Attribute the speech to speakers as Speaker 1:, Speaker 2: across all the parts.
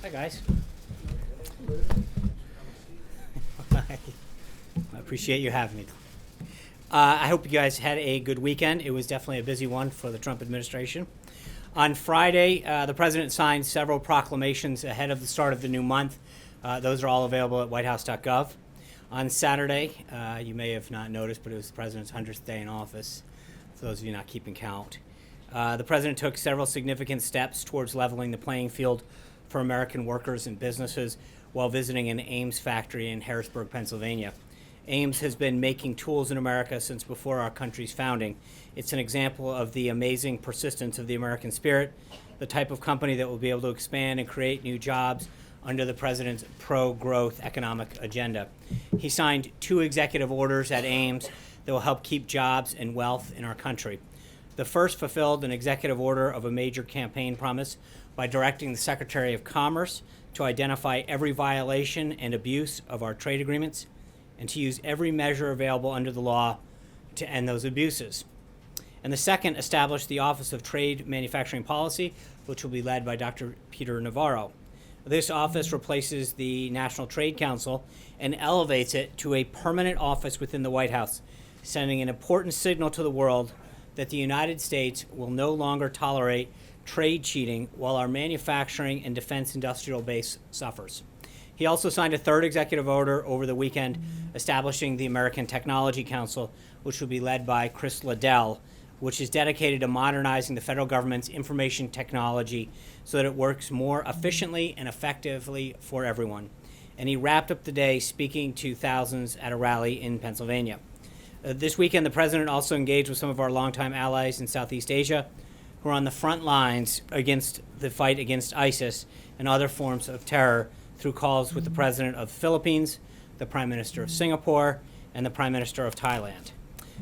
Speaker 1: Hi, guys. I appreciate you having me. I hope you guys had a good weekend. It was definitely a busy one for the Trump administration. On Friday, the president signed several proclamations ahead of the start of the new month. Those are all available at whitehouse.gov. On Saturday, you may have not noticed, but it was the president's 100th day in office, for those of you not keeping count. The president took several significant steps towards leveling the playing field for American workers and businesses while visiting an Ames factory in Harrisburg, Pennsylvania. Ames has been making tools in America since before our country's founding. It's an example of the amazing persistence of the American spirit, the type of company that will be able to expand and create new jobs under the president's pro-growth economic agenda. He signed 2 executive orders at Ames that will help keep jobs and wealth in our country. The first fulfilled an executive order of a major campaign promise by directing the Secretary of Commerce to identify every violation and abuse of our trade agreements and to use every measure available under the law to end those abuses. And the second established the Office of Trade Manufacturing Policy, which will be led by Dr. Peter Navarro. This office replaces the National Trade Council and elevates it to a permanent office within the White House, sending an important signal to the world that the United States will no longer tolerate trade cheating while our manufacturing and defense industrial base suffers. He also signed a third executive order over the weekend establishing the American Technology Council, which will be led by Chris Liddell, which is dedicated to modernizing the federal government's information technology so that it works more efficiently and effectively for everyone. And he wrapped up the day speaking to thousands at a rally in Pennsylvania. This weekend, the president also engaged with some of our longtime allies in Southeast Asia who are on the front lines against the fight against ISIS and other forms of terror through calls with the president of the Philippines, the prime minister of Singapore, and the prime minister of Thailand.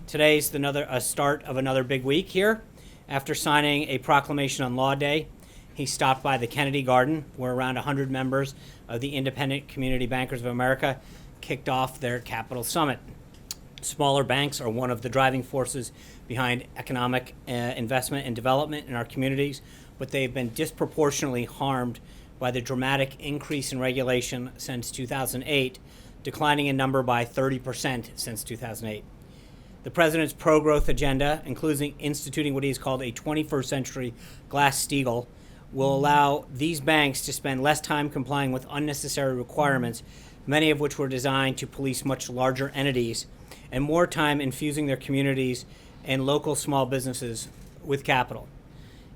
Speaker 1: Today's a start of another big week here. After signing a proclamation on Law Day, he stopped by the Kennedy Garden, where around 100 members of the Independent Community Bankers of America kicked off their Capital Summit. Smaller banks are one of the driving forces behind economic investment and development in our communities, but they've been disproportionately harmed by the dramatic increase in regulation since 2008, declining in number by 30% since 2008. The president's pro-growth agenda, including instituting what he has called a 21st century Glass-Steagall, will allow these banks to spend less time complying with unnecessary requirements, many of which were designed to police much larger entities, and more time infusing their communities and local small businesses with capital.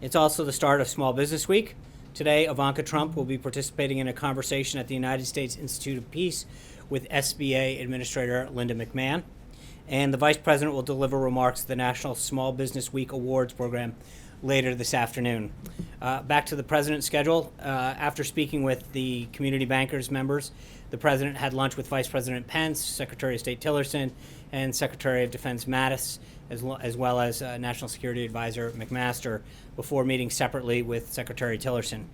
Speaker 1: It's also the start of Small Business Week. Today, Ivanka Trump will be participating in a conversation at the United States Institute of Peace with SBA Administrator Linda McMahon. And the Vice President will deliver remarks at the National Small Business Week Awards program later this afternoon. Back to the President's schedule. After speaking with the community bankers members, the President had lunch with Vice President Pence, Secretary of State Tillerson, and Secretary of Defense Mattis, as well as National Security Advisor McMaster, before meeting separately with Secretary Tillerson.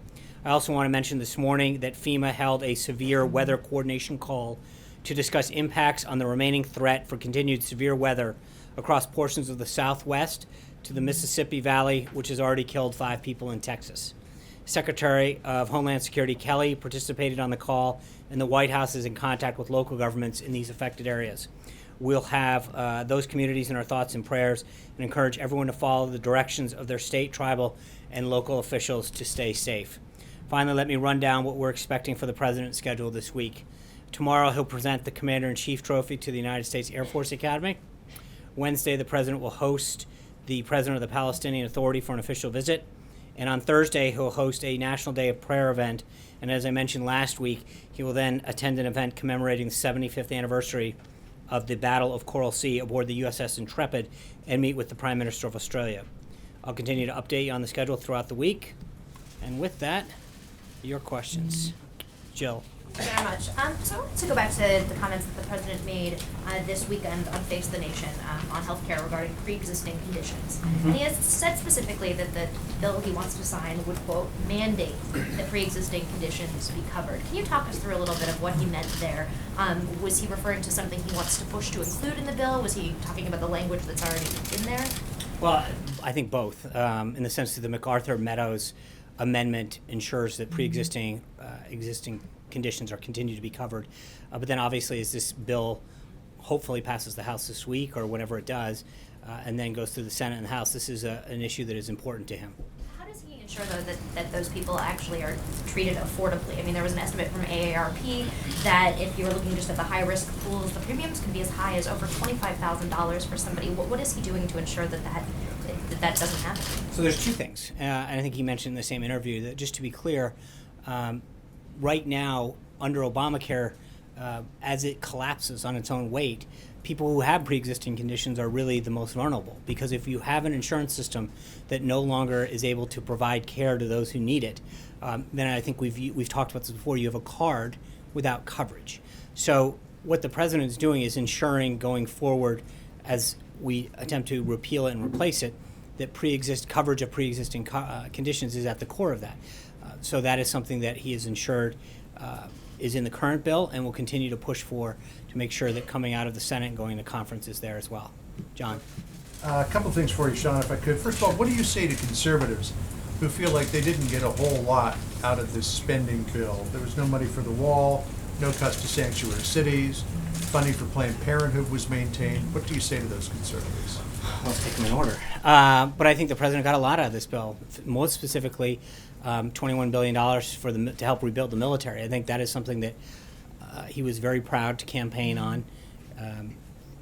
Speaker 1: I also want to mention this morning that FEMA held a severe weather coordination call to discuss impacts on the remaining threat for continued severe weather across portions of the Southwest to the Mississippi Valley, which has already killed 5 people in Texas. Secretary of Homeland Security Kelly participated on the call, and the White House is in contact with local governments in these affected areas. We'll have those communities in our thoughts and prayers and encourage everyone to follow the directions of their state, tribal, and local officials to stay safe. Finally, let me run down what we're expecting for the president's schedule this week. Tomorrow, he'll present the Commander-in-Chief Trophy to the United States Air Force Academy. Wednesday, the president will host the president of the Palestinian Authority for an official visit. And on Thursday, he'll host a National Day of Prayer event. And as I mentioned last week, he will then attend an event commemorating the 75th anniversary of the Battle of Coral Sea aboard the USS Intrepid and meet with the Prime Minister of Australia. I'll continue to update you on the schedule throughout the week. And with that, your questions. Jill.
Speaker 2: Thank you very much. So I wanted to go back to the comments that the president made this weekend on Face the Nation on healthcare regarding pre-existing conditions. Mm-hmm. And he has said specifically that the bill he wants to sign would, quote, mandate that pre-existing conditions be covered. Can you talk us through a little bit of what he meant there? Was he referring to something he wants to push to include in the bill? Was he talking about the language that's already in there?
Speaker 1: Well, I think both, in the sense that the MacArthur Meadows amendment ensures that pre-existing existing conditions are continued to be covered. But then obviously as this bill hopefully passes the House this week or whatever it does, and then goes through the Senate and the House, this is an issue that is important to him.
Speaker 2: How does he ensure, though, that those people actually are treated affordably? I mean, there was an estimate from AARP that if you were looking just at the high-risk pools, the premiums could be as high as over $25,000 for somebody. What is he doing to ensure that doesn't happen?
Speaker 1: So there's two things, and I think he mentioned in the same interview that, just to be clear, right now under Obamacare, as it collapses on its own weight, people who have pre-existing conditions are really the most vulnerable, because if you have an insurance system that no longer is able to provide care to those who need it, then I think we've talked about this before, you have a card without coverage. So what the president is doing is ensuring going forward, as we attempt to repeal it and replace it, that coverage of pre-existing conditions is at the core of that. So that is something that he has ensured is in the current bill, and will continue to push for to make sure that coming out of the Senate and going to conference is there as well. John.
Speaker 3: A couple of things for you, Sean, if I could. First of all, what do you say to conservatives who feel like they didn't get a whole lot out of this spending bill? There was no money for the wall, no cuts to sanctuary cities, funding for Planned Parenthood was maintained. What do you say to those conservatives?
Speaker 1: Let's take them in order. But I think the president got a lot out of this bill, most specifically $21 billion to help rebuild the military. I think that is something that he was very proud to campaign on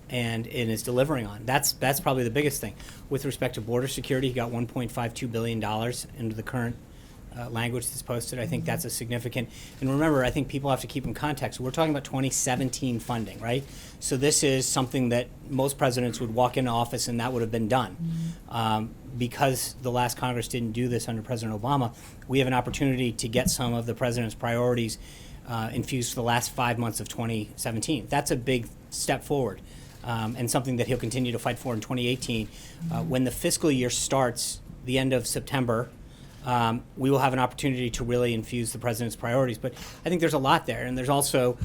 Speaker 1: and is delivering on. That's probably the biggest thing. With respect to border security, he got $1.52 billion into the current language that's posted. I think that's a significant, and remember, I think people have to keep in context. We're talking about 2017 funding, right? So this is something that most presidents would walk into office and that would have been done. Because the last Congress didn't do this under President Obama, we have an opportunity to get some of the president's priorities infused for the last 5 months of 2017. That's a big step forward, and something that he'll continue to fight for in 2018. When the fiscal year starts, the end of September, we will have an opportunity to really infuse the president's priorities. But I think there's a lot there, and there's also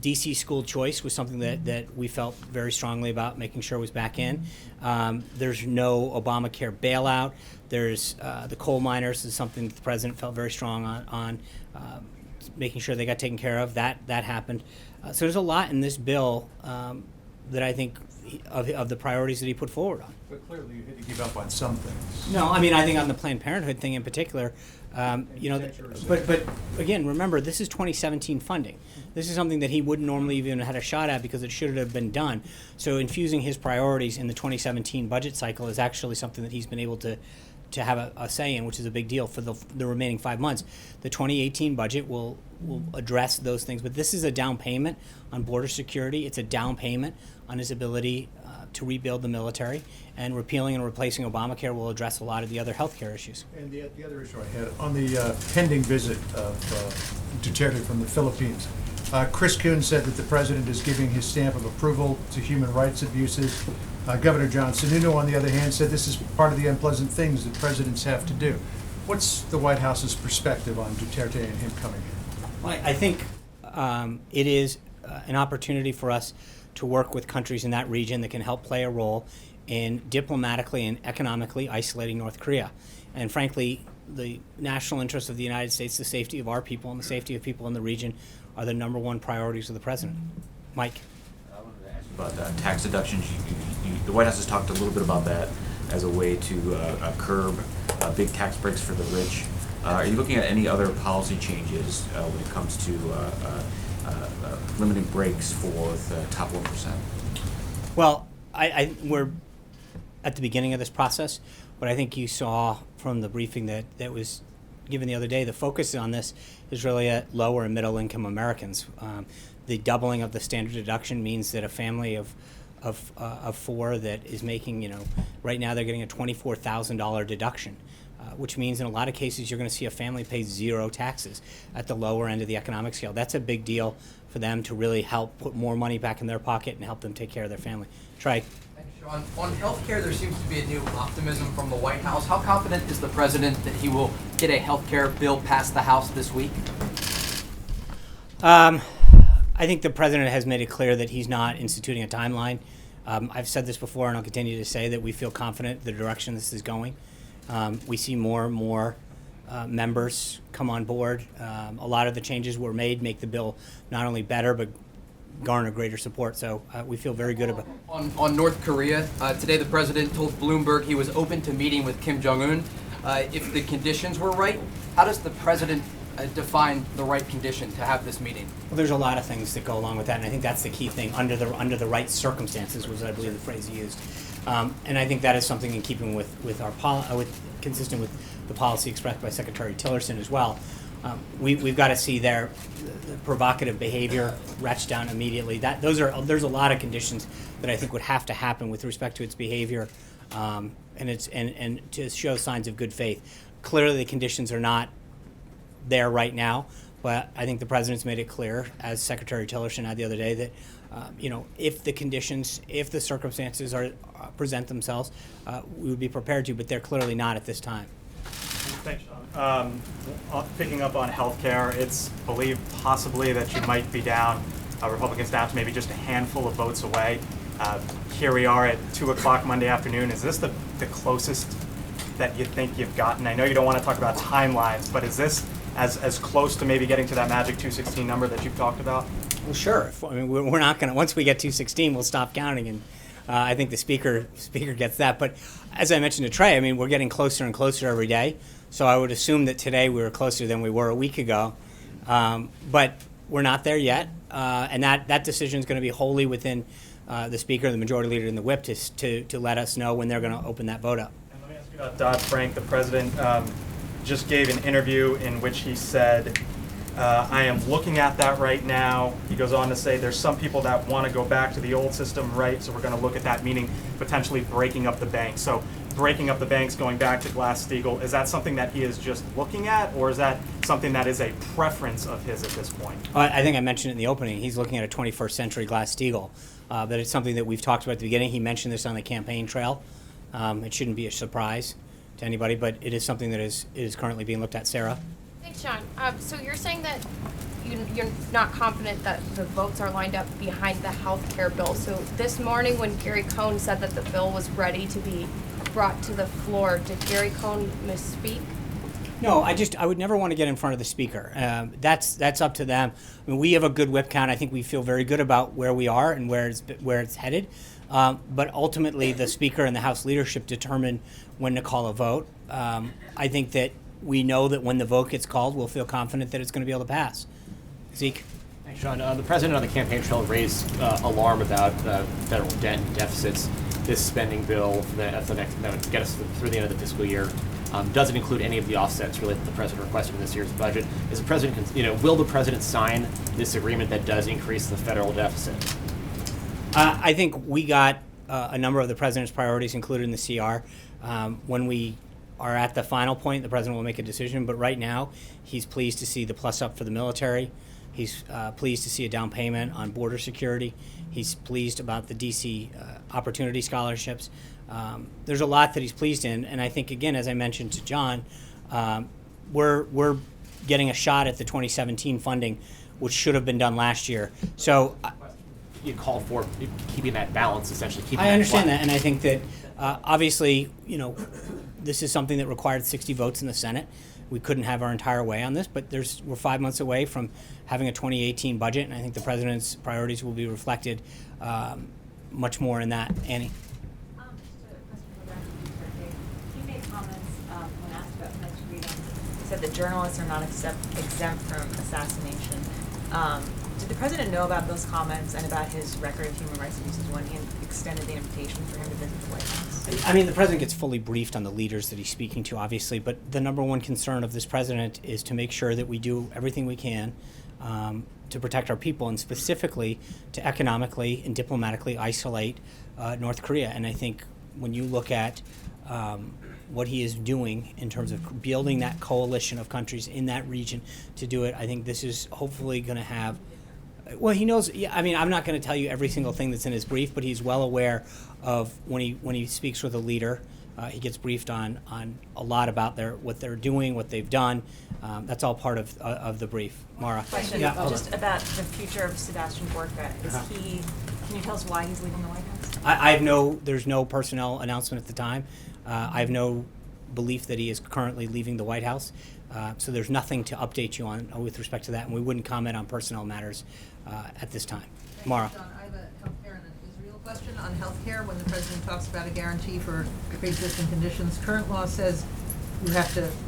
Speaker 1: DC school choice was something that we felt very strongly about making sure was back in. There's no Obamacare bailout. There's the coal miners is something that the president felt very strong on making sure they got taken care of. That happened. So there's a lot in this bill that I think of the priorities that he put forward on.
Speaker 3: But clearly you had to give up on some things.
Speaker 1: No, I mean, I think on the Planned Parenthood thing in particular, but again, remember, this is 2017 funding. This is something that he wouldn't normally even had a shot at because it should have been done. So infusing his priorities in the 2017 budget cycle is actually something that he's been able to have a say in, which is a big deal for the remaining 5 months. The 2018 budget will address those things, but this is a down payment on border security. It's a down payment on his ability to rebuild the military, and repealing and replacing Obamacare will address a lot of the other health care issues.
Speaker 3: And the other issue I had, on the pending visit of Duterte from the Philippines, Chris Coons said that the president is giving his stamp of approval to human rights abuses. Governor John Sununu, on the other hand, said this is part of the unpleasant things that presidents have to do. What's the White House's perspective on Duterte and him coming here?
Speaker 1: Well, I think it is an opportunity for us to work with countries in that region that can help play a role in diplomatically and economically isolating North Korea. And frankly, the national interests of the United States, the safety of our people and the safety of people in the region are the number one priorities of the president. Mike.
Speaker 4: I wanted to ask you about tax deductions. The White House has talked a little bit about that as a way to curb big tax breaks for the rich. Are you looking at any other policy changes when it comes to limiting breaks for the top 1%?
Speaker 1: Well, we're at the beginning of this process, but I think you saw from the briefing that was given the other day, the focus on this is really at lower and middle income Americans. The doubling of the standard deduction means that a family of four that is making, right now they're getting a $24,000 deduction, which means in a lot of cases you're going to see a family pay zero taxes at the lower end of the economic scale. That's a big deal for them to really help put more money back in their pocket and help them take care of their family. Trey.
Speaker 5: Thanks, Sean. On healthcare, there seems to be a new optimism from the White House. How confident is the president that he will get a healthcare bill past the House this week?
Speaker 1: I think the president has made it clear that he's not instituting a timeline. I've said this before, and I'll continue to say that we feel confident the direction this is going. We see more and more members come on board. A lot of the changes were made make the bill not only better, but garner greater support. So we feel very good about it.
Speaker 5: On North Korea, today the president told Bloomberg he was open to meeting with Kim Jong-un if the conditions were right. How does the president define the right condition to have this meeting?
Speaker 1: Well, there's a lot of things that go along with that, and I think that's the key thing. Under the right circumstances was, I believe, the phrase he used, and I think that is something in keeping with our consistent with the policy expressed by Secretary Tillerson as well. We've got to see the provocative behavior retched down immediately. There's a lot of conditions that I think would have to happen with respect to its behavior, and to show signs of good faith. Clearly, the conditions are not there right now, but I think the president's made it clear, as Secretary Tillerson had the other day, that if the circumstances present themselves, we would be prepared to, but they're clearly not at this time.
Speaker 6: Thanks, Sean. Picking up on healthcare, it's believed possibly that you might be down, Republicans down to maybe just a handful of votes away. Here we are at 2 o'clock Monday afternoon. Is this the closest that you think you've gotten? I know you don't want to talk about timelines, but is this as close to maybe getting to that magic 216 number that you've talked about?
Speaker 1: Well, sure. We're not going to. Once we get 216, we'll stop counting, and I think the speaker gets that. But as I mentioned to Trey, we're getting closer and closer every day. So I would assume that today we were closer than we were a week ago, but we're not there yet, and that decision is going to be wholly within the speaker, the majority leader, and the whip to let us know when they're going to open that vote up.
Speaker 6: And let me ask you about Dodd-Frank. The president just gave an interview in which he said, I am looking at that right now. He goes on to say there's some people that want to go back to the old system, right? So we're going to look at that, meaning potentially breaking up the bank. So breaking up the banks, going back to Glass-Steagall, is that something that he is just looking at, or is that something that is a preference of his at this point?
Speaker 1: I think I mentioned it in the opening. He's looking at a 21st century Glass-Steagall. But it's something that we've talked about at the beginning. He mentioned this on the campaign trail. It shouldn't be a surprise to anybody, but it is something that is currently being looked at. Sarah?
Speaker 7: Thanks, Sean. So you're saying that you're not confident that the votes are lined up behind the health care bill. So this morning when Gary Cohn said that the bill was ready to be brought to the floor, did Gary Cohn misspeak?
Speaker 1: No, I would never want to get in front of the speaker. That's up to them. We have a good whip count. I think we feel very good about where we are and where it's headed. But ultimately, the speaker and the House leadership determine when to call a vote. I think that we know that when the vote gets called, we'll feel confident that it's going to be able to pass. Zeke?
Speaker 8: Thanks, Sean. The president on the campaign trail raised alarm about federal debt and deficits. This spending bill that would get us through the end of the fiscal year doesn't include any of the offsets related to the president requested in this year's budget. Is the president, will the president sign this agreement that does increase the federal deficit?
Speaker 1: I think we got a number of the president's priorities included in the CR. When we are at the final point, the president will make a decision. But right now, he's pleased to see the plus up for the military. He's pleased to see a down payment on border security. He's pleased about the DC opportunity scholarships. There's a lot that he's pleased in, and I think, again, as I mentioned to John, we're getting a shot at the 2017 funding, which should have been done last year. So
Speaker 8: You called for keeping that balance, essentially.
Speaker 1: I understand that, and I think that obviously, this is something that required 60 votes in the Senate. We couldn't have our entire way on this, but we're 5 months away from having a 2018 budget, and I think the president's priorities will be reflected much more in that. Annie?
Speaker 9: Just a question for Dave. You made comments when asked about French freedom. You said that journalists are not exempt from assassination. Did the president know about those comments and about his record of human rights abuses when he extended the invitation for him to visit the White House?
Speaker 1: The president gets fully briefed on the leaders that he's speaking to, obviously, but the number one concern of this president is to make sure that we do everything we can to protect our people, and specifically to economically and diplomatically isolate North Korea. And I think when you look at what he is doing in terms of building that coalition of countries in that region to do it, I think this is hopefully going to have. Well, he knows. Yeah, I'm not going to tell you every single thing that's in his brief, but he's well aware of when he speaks with a leader. He gets briefed on a lot about what they're doing, what they've done. That's all part of the brief. Mara.
Speaker 9: Question just about the future of Sebastian Gorka. Can you tell us why he's leaving the White House?
Speaker 1: There's no personnel announcement at the time. I have no belief that he is currently leaving the White House. So there's nothing to update you on with respect to that, and we wouldn't comment on personnel matters at this time. Mara.
Speaker 10: John, I have a healthcare and an Israel question on healthcare. When the president talks about a guarantee for pre-existing conditions, current law says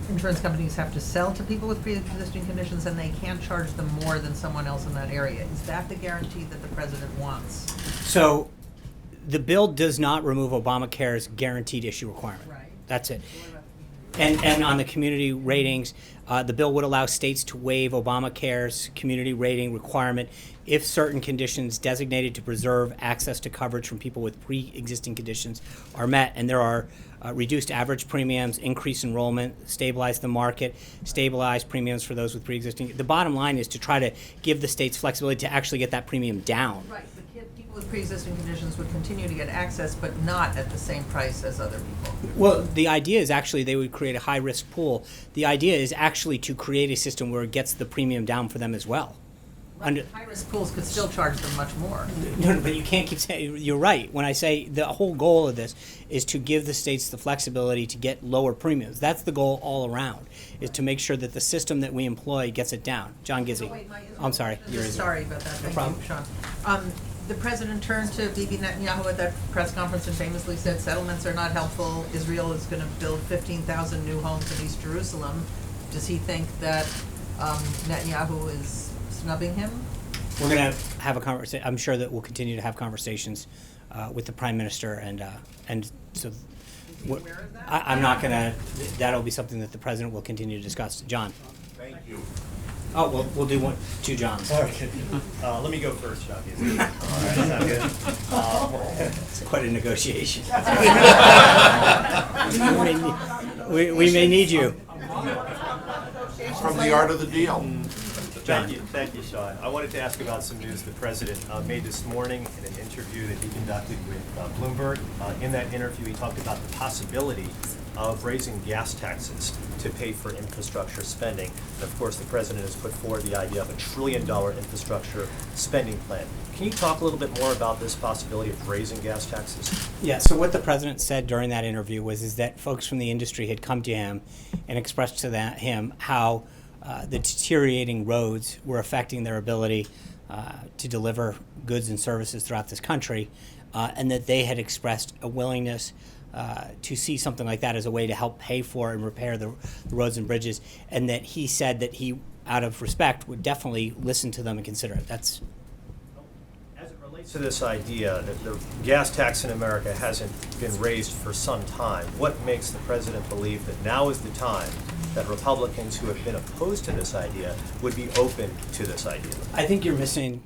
Speaker 10: insurance companies have to sell to people with pre-existing conditions, and they can't charge them more than someone else in that area. Is that the guarantee that the president wants?
Speaker 1: So the bill does not remove Obamacare's guaranteed issue requirement.
Speaker 10: Right.
Speaker 1: That's it. And on the community ratings, the bill would allow states to waive Obamacare's community rating requirement if certain conditions designated to preserve access to coverage from people with pre-existing conditions are met. And there are reduced average premiums, increased enrollment, stabilize the market, stabilize premiums for those with pre-existing. The bottom line is to try to give the states flexibility to actually get that premium down.
Speaker 10: Right, but people with pre-existing conditions would continue to get access, but not at the same price as other people.
Speaker 1: Well, the idea is actually they would create a high-risk pool. The idea is actually to create a system where it gets the premium down for them as well.
Speaker 10: High-risk pools could still charge them much more.
Speaker 1: No, but you can't keep saying, you're right. When I say the whole goal of this is to give the states the flexibility to get lower premiums. That's the goal all around, is to make sure that the system that we employ gets it down. John Gizzi. I'm sorry.
Speaker 10: Sorry about that. Thank
Speaker 1: problem.
Speaker 10: you, Sean. The president turned to Bibi Netanyahu at that press conference and famously said settlements are not helpful. Israel is going to build 15,000 new homes in East Jerusalem. Does he think that Netanyahu is snubbing him?
Speaker 1: We're going to have a conversation. I'm sure that we'll continue to have conversations with the prime minister, and so I'm not going to. That'll be something that the president will continue to discuss. John.
Speaker 11: Thank you.
Speaker 1: Oh, we'll do two Johns.
Speaker 11: Okay. Let me go first, Chuck. All right, sound good?
Speaker 1: It's quite a negotiation. we may need you.
Speaker 11: From the art of the deal.
Speaker 12: Thank you, Sean. I wanted to ask about some news the president made this morning in an interview that he conducted with Bloomberg. In that interview, he talked about the possibility of raising gas taxes to pay for infrastructure spending. And of course, the president has put forward the idea of $1 trillion infrastructure spending plan. Can you talk a little bit more about this possibility of raising gas taxes?
Speaker 1: Yeah, so what the president said during that interview is that folks from the industry had come to him and expressed to him how the deteriorating roads were affecting their ability to deliver goods and services throughout this country, and that they had expressed a willingness to see something like that as a way to help pay for and repair the roads and bridges, and that he said that he, out of respect, would definitely listen to them and consider it. That's.
Speaker 12: As it relates to this idea that the gas tax in America hasn't been raised for some time, what makes the president believe that now is the time that Republicans who have been opposed to this idea would be open to this idea?
Speaker 1: I think you're missing.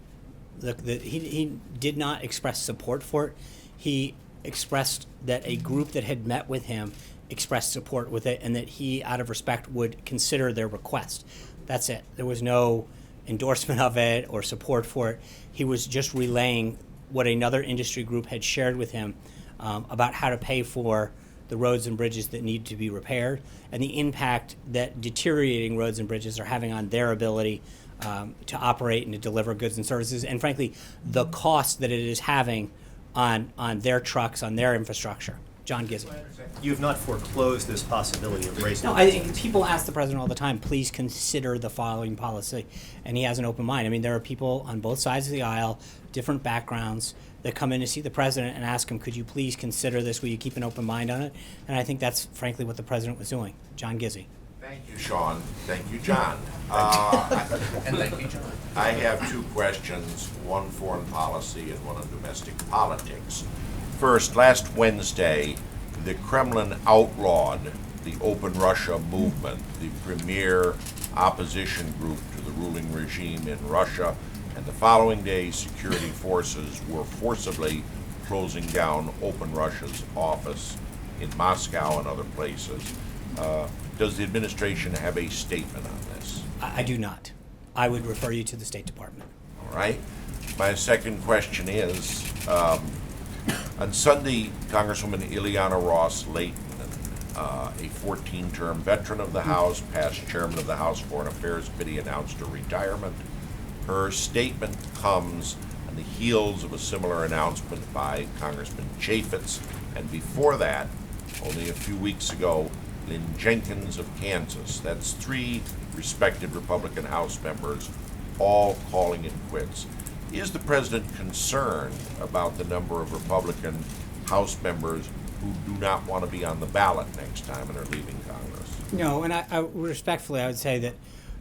Speaker 1: Look, he did not express support for it. He expressed that a group that had met with him expressed support with it, and that he, out of respect, would consider their request. That's it. There was no endorsement of it or support for it. He was just relaying what another industry group had shared with him about how to pay for the roads and bridges that need to be repaired, and the impact that deteriorating roads and bridges are having on their ability to operate and to deliver goods and services, and frankly, the cost that it is having on their trucks, on their infrastructure. John Gizzi.
Speaker 12: You have not foreclosed this possibility of raising.
Speaker 1: No, I think people ask the president all the time, please consider the following policy, and he has an open mind. I mean, there are people on both sides of the aisle, different backgrounds, that come in to see the president and ask him, could you please consider this? Will you keep an open mind on it? And I think that's frankly what the president was doing. John Gizzi.
Speaker 11: Thank you, Sean. Thank you, John.
Speaker 5: And thank you, John.
Speaker 11: I have two questions, one foreign policy and one on domestic politics. First, last Wednesday, the Kremlin outlawed the Open Russia movement, the premier opposition group to the ruling regime in Russia, and the following day, security forces were forcibly closing down Open Russia's office in Moscow and other places. Does the administration have a statement on this?
Speaker 1: I do not. I would refer you to the State Department.
Speaker 11: All right. My second question is, on Sunday, Congresswoman Ileana Ross-Layton, a 14-term veteran of the House, past chairman of the House Foreign Affairs Committee, announced her retirement. Her statement comes on the heels of a similar announcement by Congressman Chaffetz, and before that, only a few weeks ago, Lynn Jenkins of Kansas. That's 3 respected Republican House members all calling it quits. Is the president concerned about the number of Republican House members who do not want to be on the ballot next time and are leaving Congress?
Speaker 1: No, and I respectfully, I would say that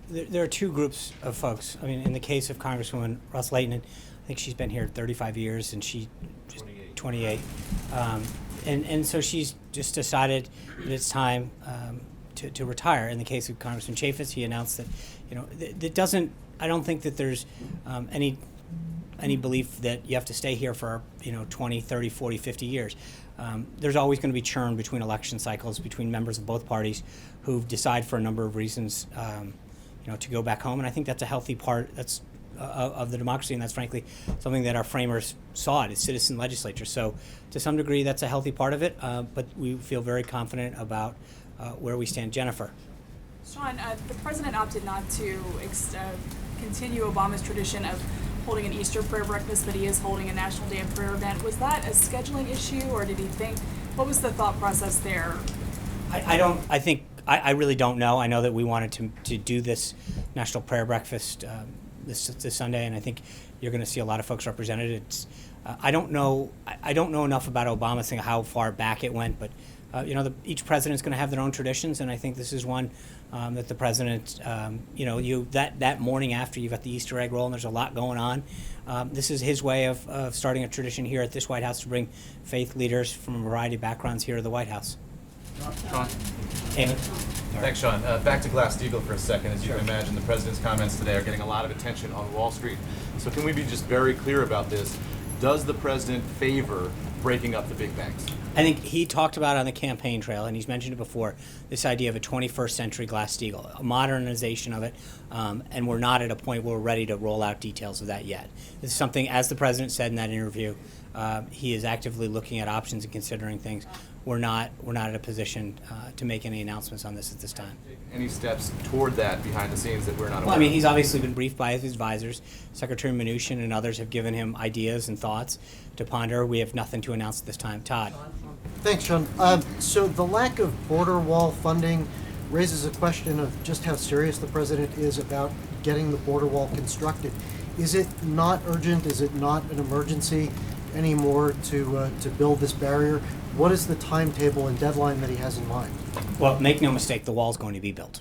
Speaker 1: there are 2 groups of folks. I mean, in the case of Congresswoman Russ Layton, I think she's been here 35 years, and she just 28. And so she's just decided that it's time to retire. In the case of Congressman Chaffetz, he announced that, that doesn't. I don't think that there's any belief that you have to stay here for 20, 30, 40, 50 years. There's always going to be churn between election cycles between members of both parties who decide for a number of reasons to go back home, and I think that's a healthy part of the democracy, and that's frankly something that our framers sought as citizen legislature. So to some degree that's a healthy part of it, but we feel very confident about where we stand. Jennifer.
Speaker 13: Sean, the president opted not to continue Obama's tradition of holding an Easter prayer breakfast, but he is holding a National Day of Prayer event. Was that a scheduling issue, or did he think, what was the thought process there?
Speaker 1: I really don't know. I know that we wanted to do this National Prayer Breakfast this Sunday, and I think you're going to see a lot of folks represented. I don't know enough about Obama's thing, how far back it went, but each president's going to have their own traditions, and I think this is one that the president, that morning after you've got the Easter egg roll and there's a lot going on, this is his way of starting a tradition here at this White House to bring faith leaders from a variety of backgrounds here to the White House.
Speaker 14: Sean?
Speaker 1: Amy?
Speaker 14: Thanks, Sean. Back to Glass-Steagall for a second. As you can imagine, the president's comments today are getting a lot of attention on Wall Street. So can we be just very clear about this? Does the president favor breaking up the big banks?
Speaker 1: I think he talked about it on the campaign trail, and he's mentioned it before, this idea of a 21st century Glass-Steagall, a modernization of it, and we're not at a point where we're ready to roll out details of that yet. This is something, as the president said in that interview, he is actively looking at options and considering things. We're not at a position to make any announcements on this at this time.
Speaker 14: Any steps toward that behind the scenes that we're not aware
Speaker 1: Well, I mean,
Speaker 14: of?
Speaker 1: he's obviously been briefed by his advisors. Secretary Mnuchin and others have given him ideas and thoughts to ponder. We have nothing to announce at this time. Todd.
Speaker 15: Thanks, Sean. So the lack of border wall funding raises a question of just how serious the president is about getting the border wall constructed. Is it not urgent? Is it not an emergency anymore to build this barrier? What is the timetable and deadline that he has in mind?
Speaker 1: Well, make no mistake, the wall's going to be built.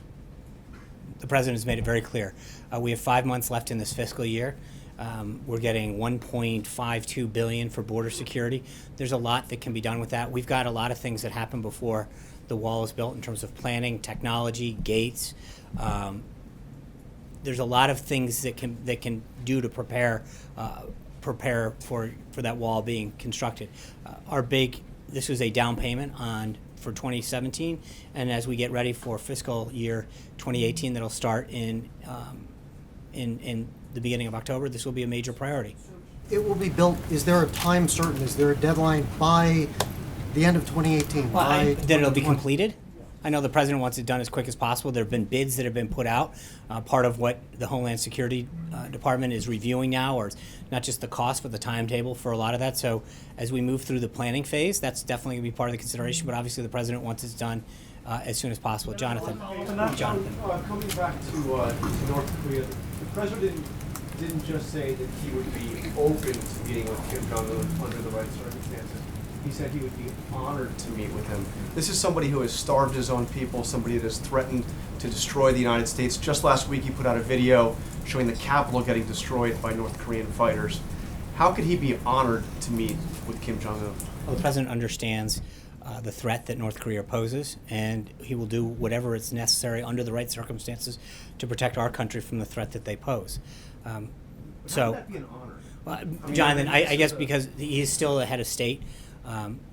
Speaker 1: The president has made it very clear. We have 5 months left in this fiscal year. We're getting $1.52 billion for border security. There's a lot that can be done with that. We've got a lot of things that happen before the wall is built in terms of planning, technology, gates. There's a lot of things that can do to prepare for that wall being constructed. This was a down payment for 2017, and as we get ready for fiscal year 2018, that'll start in the beginning of October, this will be a major priority.
Speaker 15: It will be built. Is there a time certain? Is there a deadline by the end of 2018?
Speaker 1: Well, that it'll be
Speaker 15: 2020?
Speaker 1: completed. I know the president wants it done as quick as possible. There have been bids that have been put out. Part of what the Homeland Security Department is reviewing now, or not just the cost, but the timetable for a lot of that. So as we move through the planning phase, that's definitely going to be part of the consideration. But obviously the president wants it done as soon as possible. Jonathan.
Speaker 16: Coming back to North Korea, the president didn't just say that he would be open to meeting with Kim Jong-un under the right circumstances. He said he would be honored to meet with him. This is somebody who has starved his own people, somebody that has threatened to destroy the United States. Just last week he put out a video showing the Capitol getting destroyed by North Korean fighters. How could he be honored to meet with Kim Jong-un?
Speaker 1: Well, the president understands the threat that North Korea poses, and he will do whatever is necessary under the right circumstances to protect our country from the threat that they pose.
Speaker 16: How would that be an honor?
Speaker 1: Well, Jonathan, I guess because he is still the head of state,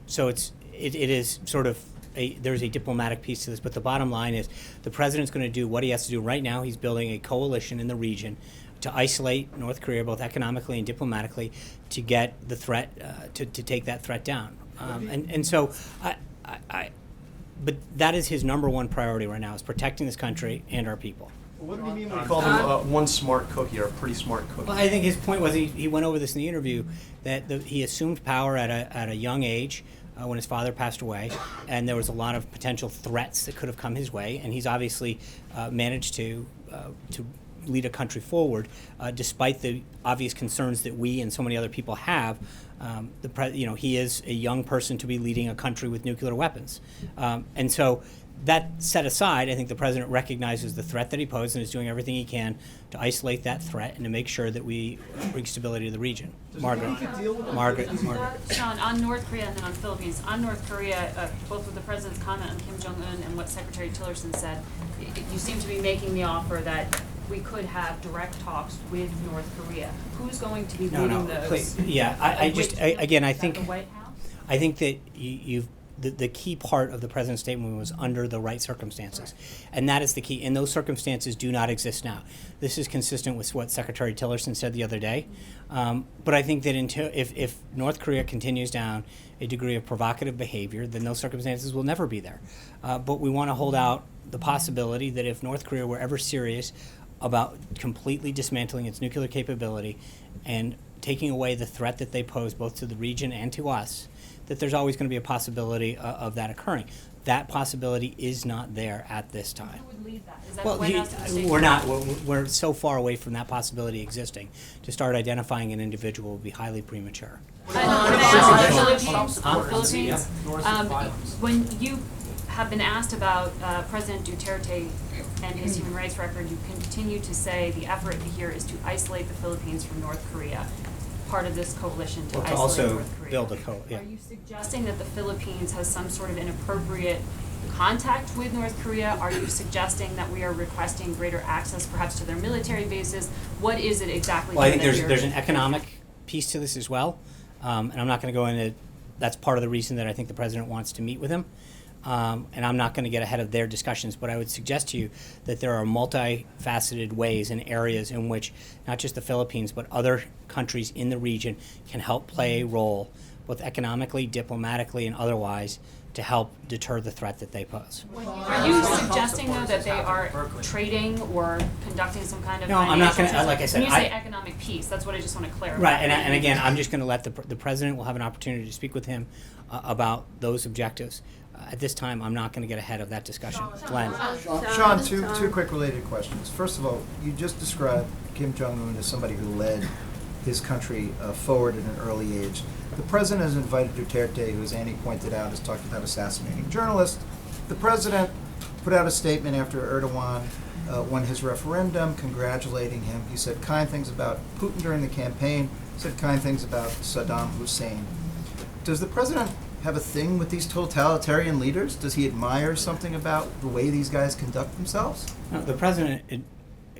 Speaker 1: so it is sort of there's a diplomatic piece to this, but the bottom line is the president's going to do what he has to do. Right now, he's building a coalition in the region to isolate North Korea, both economically and diplomatically, to get the threat, to take that threat down. And so, but that is his number one priority right now, is protecting this country and our people.
Speaker 16: What did he mean when he called him one smart cookie, or a pretty smart cookie?
Speaker 1: Well, I think his point was he went over this in the interview, that he assumed power at a young age. when his father passed away, and there was a lot of potential threats that could have come his way, and he's obviously managed to lead a country forward, despite the obvious concerns that we and so many other people have. He is a young person to be leading a country with nuclear weapons, and so. That set aside, I think the president recognizes the threat that he posed and is doing everything he can to isolate that threat and to make sure that we bring stability to the region. Margaret.
Speaker 17: Sean, on North Korea and then on Philippines. On North Korea, both with the president's comment on Kim Jong-un and what Secretary Tillerson said, you seem to be making the offer that we could have direct talks with North Korea. Who's going to be leading those?
Speaker 1: Please. Yeah, I think
Speaker 17: the White House?
Speaker 1: I think that you've the key part of the president's statement was under the right circumstances. And that is the key. And those circumstances do not exist now. This is consistent with what Secretary Tillerson said the other day. But I think that if North Korea continues down a degree of provocative behavior, then those circumstances will never be there. But we want to hold out the possibility that if North Korea were ever serious about completely dismantling its nuclear capability and taking away the threat that they pose both to the region and to us, that there's always going to be a possibility of that occurring. That possibility is not there at this time.
Speaker 17: Who would lead that? Is that
Speaker 1: Well,
Speaker 17: the White House or the State
Speaker 1: we're not.
Speaker 17: Department?
Speaker 1: We're so far away from that possibility existing. To start identifying an individual would be highly premature.
Speaker 17: Philippines,
Speaker 1: Yeah.
Speaker 17: when you have been asked about President Duterte and his human rights record, you continue to say the effort here is to isolate the Philippines from North Korea. Part of this coalition to
Speaker 1: Well, to
Speaker 17: isolate
Speaker 1: also
Speaker 17: North Korea.
Speaker 1: build a yeah.
Speaker 17: Are you suggesting that the Philippines has some sort of inappropriate contact with North Korea? Are you suggesting that we are requesting greater access perhaps to their military bases? What is it exactly?
Speaker 1: Well, I think
Speaker 17: that
Speaker 1: there's an economic piece to this as well, and I'm not going to go into. That's part of the reason that I think the president wants to meet with him. And I'm not going to get ahead of their discussions, but I would suggest to you that there are multifaceted ways and areas in which not just the Philippines, but other countries in the region can help play a role, both economically, diplomatically, and otherwise, to help deter the threat that they pose.
Speaker 17: Are you suggesting, though, that they are trading or conducting some kind of
Speaker 1: No, I'm not
Speaker 17: financial
Speaker 1: gonna- like I said,
Speaker 17: When you say
Speaker 1: I-
Speaker 17: economic peace, that's what I just want to clarify.
Speaker 1: Right, and again, I'm just going to let the president will have an opportunity to speak with him about those objectives. At this time, I'm not going to get ahead of that discussion. Glenn.
Speaker 18: Sean, two quick related questions. First of all, you just described Kim Jong-un as somebody who led his country forward at an early age. The president has invited Duterte, who, as Annie pointed out, has talked about assassinating journalists. The president put out a statement after Erdogan won his referendum, congratulating him. He said kind things about Putin during the campaign, said kind things about Saddam Hussein. Does the president have a thing with these totalitarian leaders? Does he admire something about the way these guys conduct themselves?
Speaker 1: No, the president,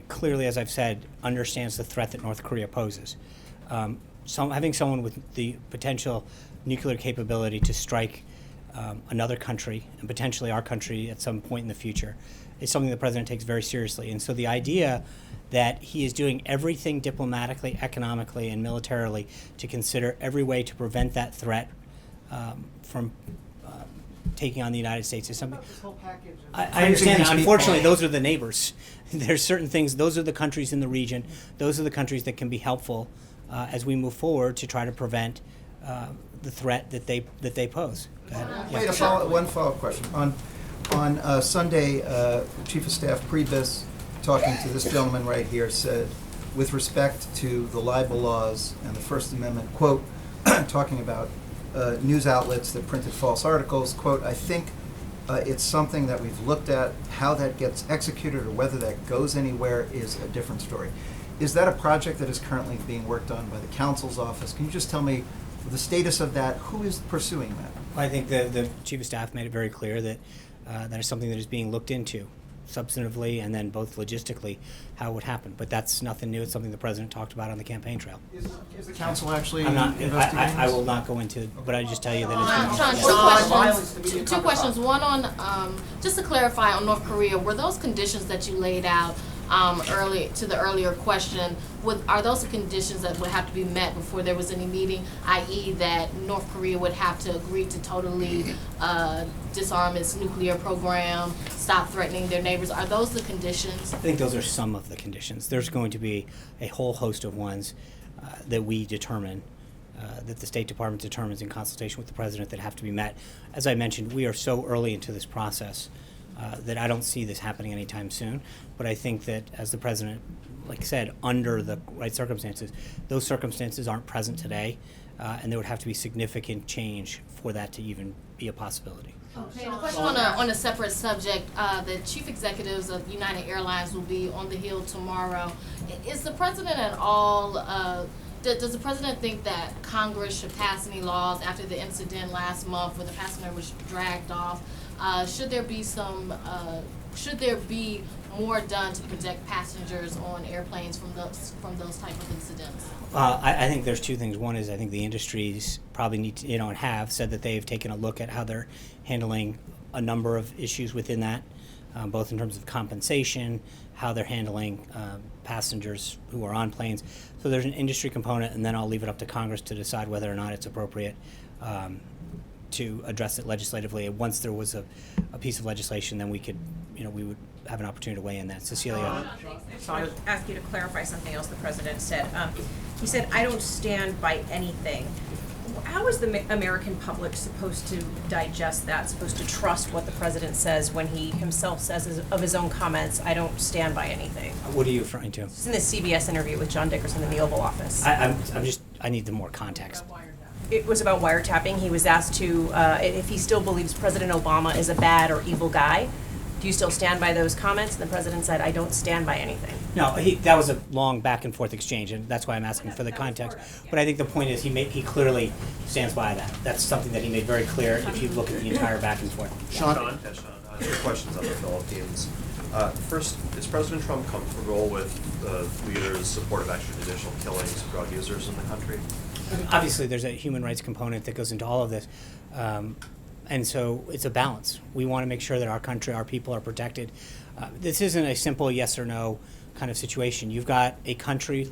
Speaker 1: clearly, as I've said, understands the threat that North Korea poses. Having someone with the potential nuclear capability to strike another country, and potentially our country at some point in the future, is something the president takes very seriously. And so the idea that he is doing everything diplomatically, economically, and militarily to consider every way to prevent that threat from taking on the United States is something. I understand that. Unfortunately, those are the neighbors. There's certain things. Those are the countries in the region. Those are the countries that can be helpful as we move forward to try to prevent the threat that they pose. Go ahead.
Speaker 18: Wait, one follow-up question. On Sunday, Chief of Staff Priebus, talking to this gentleman right here, said, with respect to the libel laws and the First Amendment, quote, talking about news outlets that printed false articles, quote, I think it's something that we've looked at. How that gets executed or whether that goes anywhere is a different story. Is that a project that is currently being worked on by the counsel's office? Can you just tell me the status of that? Who is pursuing that?
Speaker 1: I think the Chief of Staff made it very clear that that is something that is being looked into substantively and then both logistically how it would happen. But that's nothing new. It's something the president talked about on the campaign trail.
Speaker 18: Is the council actually investigating
Speaker 1: I will
Speaker 18: this?
Speaker 1: not go into, but I just tell you that it's been
Speaker 19: Sean, two questions. One on, just to clarify on North Korea, were those conditions that you laid out to the earlier question, are those the conditions that would have to be met before there was any meeting, i.e. that North Korea would have to agree to totally disarm its nuclear program, stop threatening their neighbors? Are those the conditions?
Speaker 1: I think those are some of the conditions. There's going to be a whole host of ones that we determine that the State Department determines in consultation with the President that have to be met. As I mentioned, we are so early into this process that I don't see this happening anytime soon. But I think that, as the President, like I said, under the right circumstances, those circumstances aren't present today, and there would have to be significant change for that to even be a possibility.
Speaker 19: Okay, a question on a separate subject. The chief executives of United Airlines will be on the Hill tomorrow. Is the president at all, does the president think that Congress should pass any laws after the incident last month where the passenger was dragged off? Should there be more done to protect passengers on airplanes from those type of incidents?
Speaker 1: I think there's two things. One is I think the industries probably need to, and have said that they've taken a look at how they're handling a number of issues within that, both in terms of compensation, how they're handling passengers who are on planes. So there's an industry component, and then I'll leave it up to Congress to decide whether or not it's appropriate to address it legislatively. Once there was a piece of legislation, then we could, we would have an opportunity to weigh in that. Cecilia.
Speaker 20: I just want to ask you to clarify something else the president said. He said, "I don't stand by anything." How is the American public supposed to digest that, supposed to trust what the president says when he himself says of his own comments, "I don't stand by anything"?
Speaker 1: What are you referring to?
Speaker 20: It's in the CBS interview with John Dickerson in the Oval Office.
Speaker 1: I need the more context.
Speaker 20: It was about wiretapping. He was asked to, if he still believes President Obama is a bad or evil guy. Do you still stand by those comments? And the president said, "I don't stand by anything."
Speaker 1: No, that was a long back and forth exchange, and that's why I'm asking for the context. But I think the point is he clearly stands by that. That's something that he made very clear if you look at the entire back and forth.
Speaker 21: Sean, two questions on the Philippines. First, is President Trump comfortable with the leader's support of extrajudicial killings of drug users in the country?
Speaker 1: Obviously, there's a human rights component that goes into all of this. And so it's a balance. We want to make sure that our country, our people are protected. This isn't a simple yes or no kind of situation. You've got a country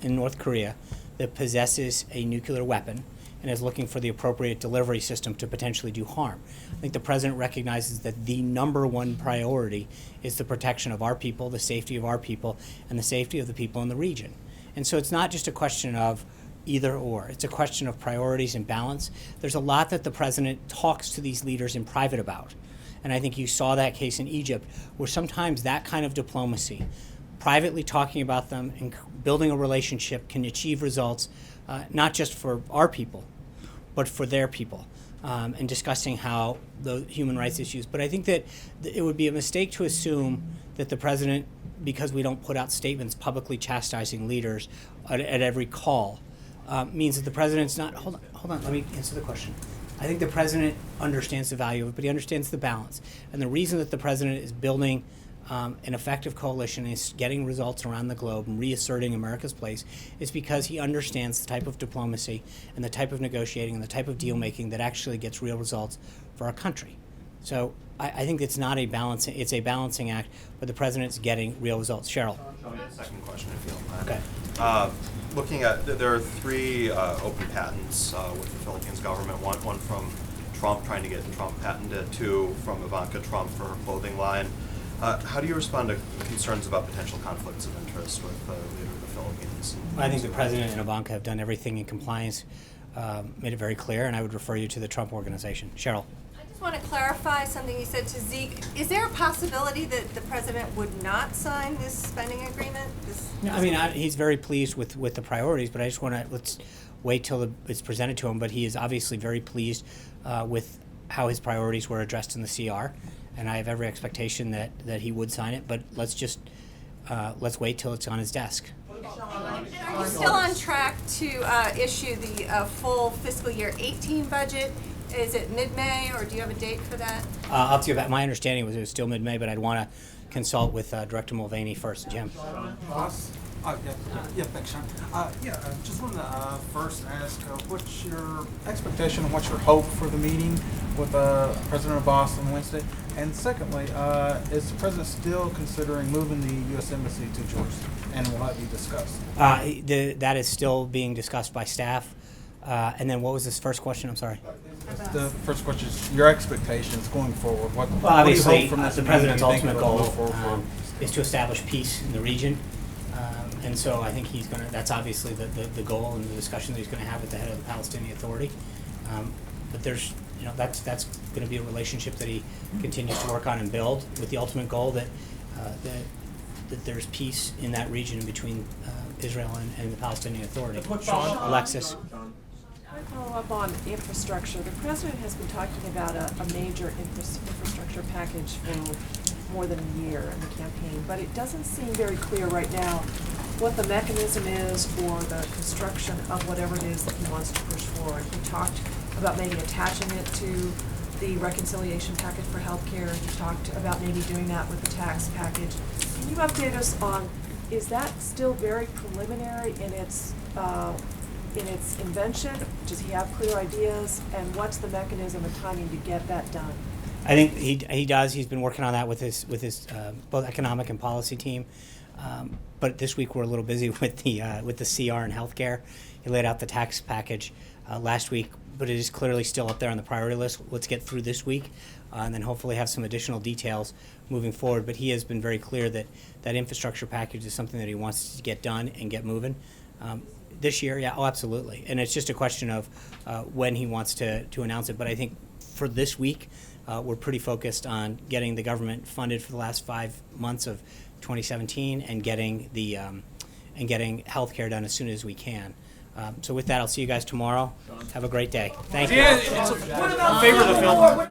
Speaker 1: in North Korea that possesses a nuclear weapon and is looking for the appropriate delivery system to potentially do harm. I think the president recognizes that the number one priority is the protection of our people, the safety of our people, and the safety of the people in the region. And so it's not just a question of either or. It's a question of priorities and balance. There's a lot that the president talks to these leaders in private about. And I think you saw that case in Egypt, where sometimes that kind of diplomacy, privately talking about them and building a relationship, can achieve results, not just for our people, but for their people, and discussing how the human rights issues. But I think that it would be a mistake to assume that the president, because we don't put out statements publicly chastising leaders at every call, means that the president's not. Hold on. Let me answer the question. I think the president understands the value of it, but he understands the balance. And the reason that the president is building an effective coalition and is getting results around the globe and reasserting America's place is because he understands the type of diplomacy and the type of negotiating and the type of deal making that actually gets real results for our country. So I think it's not a balance. It's a balancing act, but the president's getting real results. Cheryl.
Speaker 21: Second question, if you don't mind.
Speaker 1: Okay.
Speaker 21: Looking at, there are three open patents with the Philippines government. One from Trump trying to get Trump patented, two from Ivanka Trump for her clothing line. How do you respond to concerns about potential conflicts of interest with the leader of the Philippines?
Speaker 1: I think the president and Ivanka have done everything in compliance, made it very clear, and I would refer you to the Trump Organization. Cheryl.
Speaker 22: I just want to clarify something you said to Zeke. Is there a possibility that the president would not sign this spending agreement?
Speaker 1: No, I mean, he's very pleased with the priorities, but I just want to, let's wait till it's presented to him. But he is obviously very pleased with how his priorities were addressed in the CR, and I have every expectation that he would sign it. But let's wait till it's on his desk.
Speaker 22: Are you still on track to issue the full fiscal year 18 budget? Is it mid-May, or do you have a date for that?
Speaker 1: I'll have to get back. My understanding was it was still mid-May, but I'd want to consult with Director Mulvaney first. Jim.
Speaker 23: Thanks, Sean. Just wanted to first ask, what's your expectation and what's your hope for the meeting with President Abbas on Wednesday? And secondly, is the president still considering moving the U.S. Embassy to Georgia, and will that be discussed?
Speaker 1: That is still being discussed by staff. And then what was this first question? I'm sorry.
Speaker 23: The first question is your expectations going forward. What
Speaker 1: obviously,
Speaker 23: do you hope from this
Speaker 1: the
Speaker 23: meeting?
Speaker 1: president's ultimate goal is to establish peace in the region. And so I think that's obviously the goal and the discussion that he's going to have with the head of the Palestinian Authority. But there's, that's going to be a relationship that he continues to work on and build, with the ultimate goal that there's peace in that region in between Israel and the Palestinian Authority. Alexis.
Speaker 2: I follow up on infrastructure. The president has been talking about a major infrastructure package for more than a year in the campaign, but it doesn't seem very clear right now what the mechanism is or the construction of whatever it is that he wants to push forward. He talked about maybe attaching it to the reconciliation package for healthcare. He talked about maybe doing that with the tax package. Can you update us on, is that still very preliminary in its invention? Does he have clear ideas? And what's the mechanism and timing to get that done?
Speaker 1: I think he does. He's been working on that with his both economic and policy team. But this week we're a little busy with the CR and healthcare. He laid out the tax package last week, but it is clearly still up there on the priority list. Let's get through this week, and then hopefully have some additional details moving forward. But he has been very clear that that infrastructure package is something that he wants to get done and get moving. This year, yeah, absolutely. And it's just a question of when he wants to announce it. But I think for this week, we're pretty focused on getting the government funded for the last 5 months of 2017 and getting health care done as soon as we can. So with that, I'll see you guys tomorrow. Have a great day. Thank you.
Speaker 6: What about favor the film?